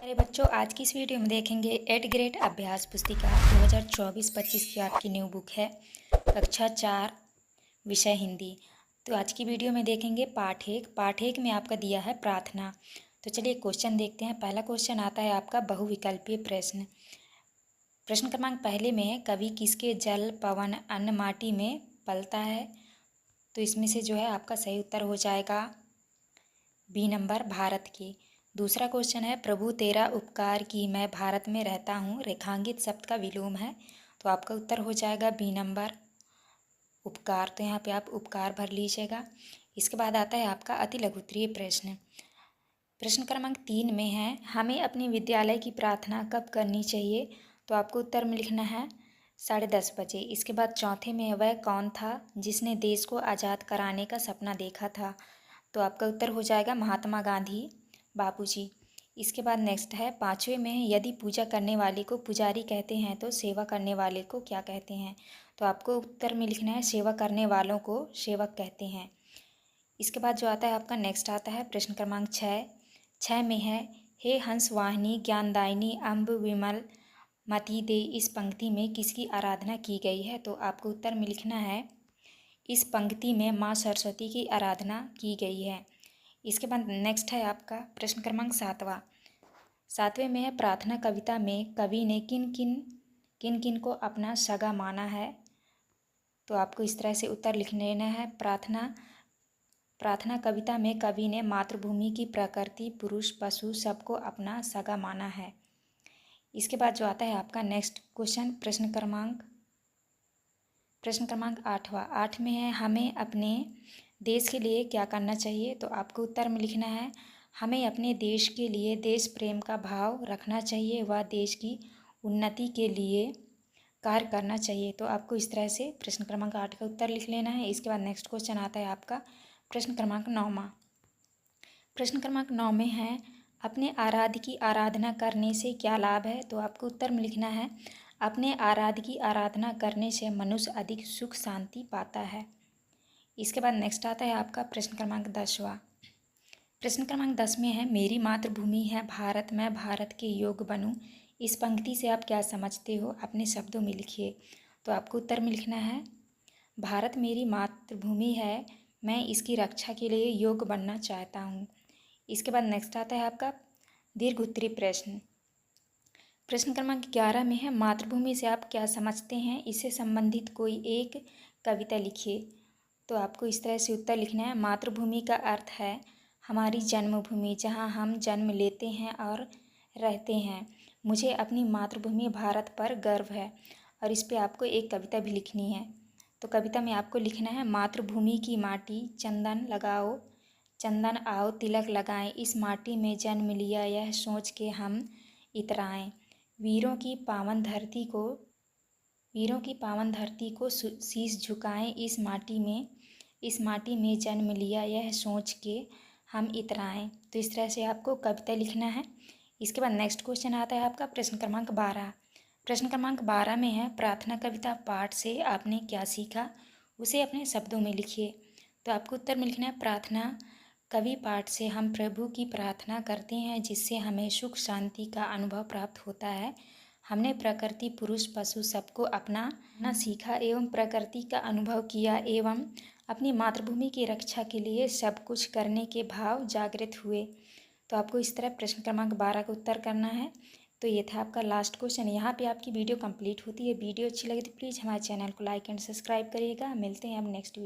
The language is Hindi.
मेरे बच्चों, आज की इस वीडियो में देखेंगे 8th ग्रेड अभ्यास पुस्तिका 2024-25 की आपकी न्यू बुक है कक्षा 4 विषय हिंदी। तो आज की वीडियो में देखेंगे पाठ एक में आपका दिया है प्रार्थना। तो चलिए क्वेश्चन देखते हैं। पहला क्वेश्चन आता है आपका बहुविकल्पीय प्रश्न। प्रश्न क्रमांक पहले में है, कवि किसके जल पवन अन्न माटी में पलता है? तो इसमें से जो है आपका सही उत्तर हो जाएगा बी नंबर, भारत के। दूसरा क्वेश्चन है, प्रभु तेरा उपकार की मैं भारत में रहता हूँ, रेखांकित शब्द का विलोम है। तो आपका उत्तर हो जाएगा बी नंबर, उपकार। तो यहाँ पे आप उपकार भर लीजिएगा। इसके बाद आता है आपका अति लघु उत्तरीय प्रश्न। प्रश्न क्रमांक 3 में है, हमें अपने विद्यालय की प्रार्थना कब करनी चाहिए? तो आपको उत्तर में लिखना है 10:30 बजे। इसके बाद चौथे में है, वह कौन था जिसने देश को आज़ाद कराने का सपना देखा था? तो आपका उत्तर हो जाएगा महात्मा गांधी बापूजी। इसके बाद नेक्स्ट है, पाँचवें में है, यदि पूजा करने वाले को पुजारी कहते हैं तो सेवा करने वाले को क्या कहते हैं? तो आपको उत्तर में लिखना है सेवा करने वालों को सेवक कहते हैं। इसके बाद जो आता है आपका नेक्स्ट आता है प्रश्न क्रमांक 6 में है, हे हंस वाहिनी ज्ञानदायिनी अम्ब विमल मति दे, इस पंक्ति में किसकी आराधना की गई है? तो आपको उत्तर में लिखना है इस पंक्ति में माँ सरस्वती की आराधना की गई है। इसके बाद नेक्स्ट है आपका प्रश्न क्रमांक 7वें में है, प्रार्थना कविता में कवि ने किन किन को अपना सगा माना है? तो आपको इस तरह से उत्तर लिख लेना है। प्रार्थना कविता में कवि ने मातृभूमि की प्रकृति पुरुष पशु सबको अपना सगा माना है। इसके बाद जो आता है आपका नेक्स्ट क्वेश्चन प्रश्न क्रमांक 8 में है, हमें अपने देश के लिए क्या करना चाहिए? तो आपको उत्तर में लिखना है हमें अपने देश के लिए देश प्रेम का भाव रखना चाहिए व देश की उन्नति के लिए कार्य करना चाहिए। तो आपको इस तरह से प्रश्न क्रमांक 8 का उत्तर लिख लेना है। इसके बाद नेक्स्ट क्वेश्चन आता है आपका प्रश्न क्रमांक 9। प्रश्न क्रमांक 9 में है, अपने आराध्य की आराधना करने से क्या लाभ है? तो आपको उत्तर में लिखना है अपने आराध्य की आराधना करने से मनुष्य अधिक सुख शांति पाता है। इसके बाद नेक्स्ट आता है आपका प्रश्न क्रमांक 10वां। प्रश्न क्रमांक 10 में है, मेरी मातृभूमि है भारत, मैं भारत के योग्य बनूं, इस पंक्ति से आप क्या समझते हो? अपने शब्दों में लिखिए। तो आपको उत्तर में लिखना है भारत मेरी मातृभूमि है, मैं इसकी रक्षा के लिए योग्य बनना चाहता हूँ। इसके बाद नेक्स्ट आता है आपका दीर्घ उत्तरीय प्रश्न। प्रश्न क्रमांक 11 में है, मातृभूमि से आप क्या समझते हैं? इससे संबंधित कोई एक कविता लिखिए। तो आपको इस तरह से उत्तर लिखना है, मातृभूमि का अर्थ है हमारी जन्मभूमि, जहाँ हम जन्म लेते हैं और रहते हैं। मुझे अपनी मातृभूमि भारत पर गर्व है। और इस पे आपको एक कविता भी लिखनी है। तो कविता में आपको लिखना है, मातृभूमि की माटी चंदन लगाओ, चंदन आओ तिलक लगाएं, इस माटी में जन्म लिया यह सोच के हम इतराएं, वीरों की पावन धरती को शीश झुकाएं, इस माटी में जन्म लिया यह सोच के हम इतराएं। तो इस तरह से आपको कविता लिखना है। इसके बाद नेक्स्ट क्वेश्चन आता है आपका प्रश्न क्रमांक 12। प्रश्न क्रमांक 12 में है, प्रार्थना कविता पाठ से आपने क्या सीखा? उसे अपने शब्दों में लिखिए। तो आपको उत्तर में लिखना है, प्रार्थना कवि पाठ से हम प्रभु की प्रार्थना करते हैं, जिससे हमें सुख शांति का अनुभव प्राप्त होता है। हमने प्रकृति पुरुष पशु सबको अपनाना सीखा एवं प्रकृति का अनुभव किया एवं अपनी मातृभूमि की रक्षा के लिए सब कुछ करने के भाव जागृत हुए। तो आपको इस तरह प्रश्न क्रमांक 12 का उत्तर करना है। तो ये था आपका लास्ट क्वेश्चन। यहाँ पे आपकी वीडियो कंप्लीट होती है। वीडियो अच्छी लगी तो प्लीज़ हमारे चैनल को लाइक एंड सब्सक्राइब करिएगा। मिलते हैं अब नेक्स्ट वीडियो।